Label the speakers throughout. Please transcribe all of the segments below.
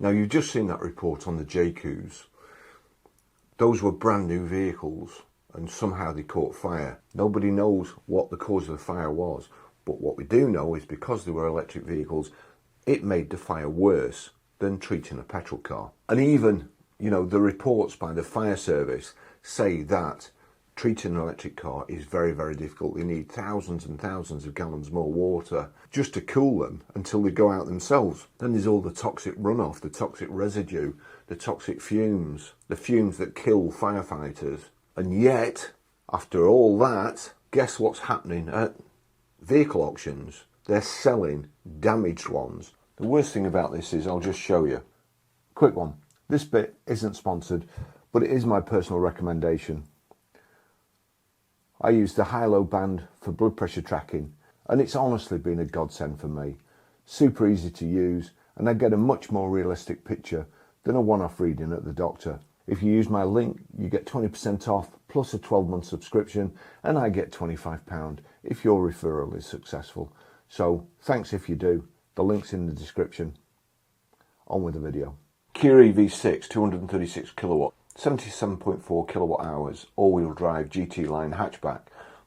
Speaker 1: Now, you've just seen that report on the JQs. Those were brand new vehicles and somehow they caught fire. Nobody knows what the cause of the fire was, but what we do know is because they were electric vehicles, it made the fire worse than treating a petrol car. And even, you know, the reports by the fire service say that treating an electric car is very, very difficult. They need thousands and thousands of gallons more water just to cool them until they go out themselves. Then there's all the toxic runoff, the toxic residue, the toxic fumes, the fumes that kill firefighters. And yet, after all that, guess what's happening at vehicle auctions? They're selling damaged ones. The worst thing about this is, I'll just show you. Quick one. This bit isn't sponsored, but it is my personal recommendation. I use the high-low band for blood pressure tracking, and it's honestly been a godsend for me. Super easy to use, and I get a much more realistic picture than a one-off reading at the doctor. If you use my link, you get 20% off plus a 12-month subscription, and I get £25 if your referral is successful. So thanks if you do. The link's in the description. On with the video. Kia EV6 236 kilowatt. 77.4 kilowatt hours, all-wheel drive GT line hatchback,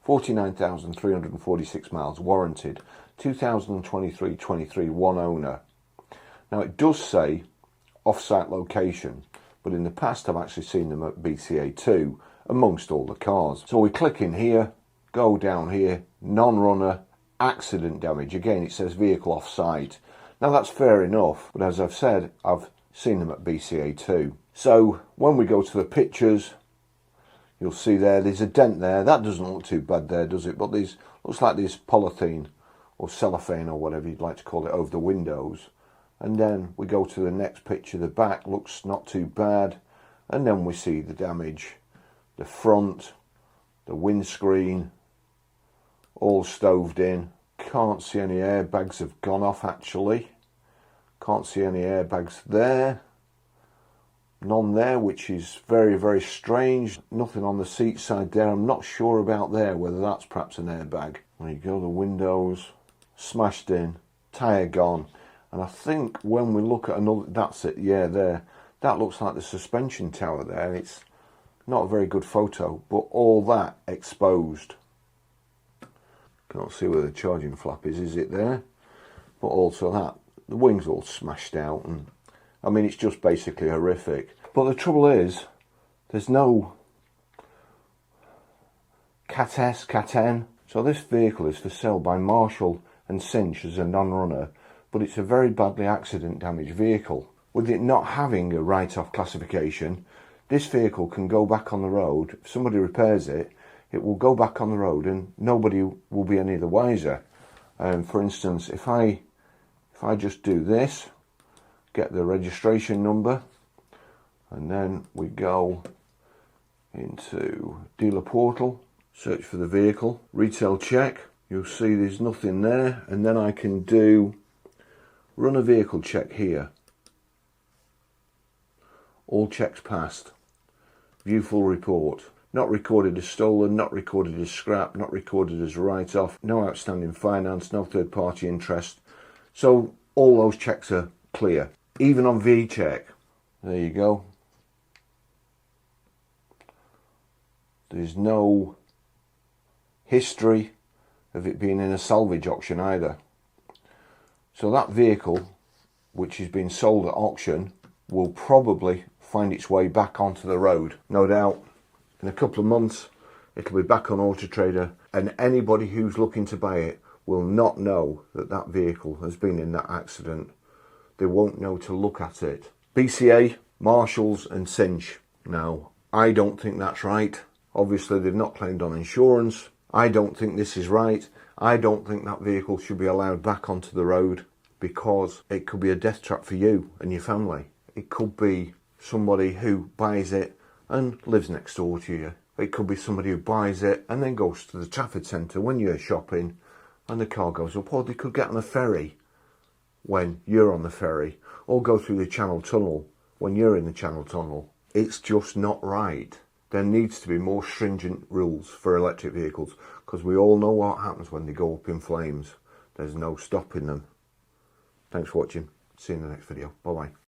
Speaker 1: 49,346 miles warranted, 2023-23, one owner. Now it does say off-site location, but in the past I've actually seen them at BCA2 amongst all the cars. So we click in here, go down here, non-runner, accident damage. Again, it says vehicle off-site. Now that's fair enough, but as I've said, I've seen them at BCA2. So when we go to the pictures, you'll see there's a dent there. That doesn't look too bad there, does it? But there's looks like there's polythene or cellophane or whatever you'd like to call it over the windows. And then we go to the next picture. The back looks not too bad. And then we see the damage. The front, the windscreen, all stoved in. Can't see any airbags have gone off actually. Can't see any airbags there. None there, which is very, very strange. Nothing on the seat side there. I'm not sure about there, whether that's perhaps an airbag. There you go, the windows smashed in, tyre gone. And I think when we look at another, that's it, yeah, there. That looks like the suspension tower there. It's not a very good photo, but all that exposed. Can't see where the charging flap is it there? But also that, the wings all smashed out, and I mean, it's just basically horrific. But the trouble is, there's no Cat S, Cat N. So this vehicle is for sale by Marshall and Cinch as a non-runner, but it's a very badly accident damaged vehicle. With it not having a write-off classification, this vehicle can go back on the road. If somebody repairs it, it will go back on the road and nobody will be any the wiser. For instance, if I just do this, get the registration number, and then we go into dealer portal, search for the vehicle, retail check, you'll see there's nothing there, and then I can do run a vehicle check here. All checks passed. View full report. Not recorded as stolen, not recorded as scrap, not recorded as write-off, no outstanding finance, no third-party interest. So all those checks are clear. Even on V-check, there you go. There's no history of it being in a salvage auction either. So that vehicle, which has been sold at auction, will probably find its way back onto the road. No doubt, in a couple of months, it'll be back on Auto Trader, and anybody who's looking to buy it will not know that that vehicle has been in that accident. They won't know to look at it. BCA, Marshalls and Cinch. Now, I don't think that's right. Obviously, they've not claimed on insurance. I don't think this is right. I don't think that vehicle should be allowed back onto the road, because it could be a death trap for you and your family. It could be somebody who buys it and lives next door to you. It could be somebody who buys it and then goes to the Trafford Centre when you're shopping and the car goes up. Or they could get on a ferry when you're on the ferry, or go through the Channel Tunnel when you're in the Channel Tunnel. It's just not right. There needs to be more stringent rules for electric vehicles, because we all know what happens when they go up in flames. There's no stopping them. Thanks for watching. See you in the next video. Bye bye.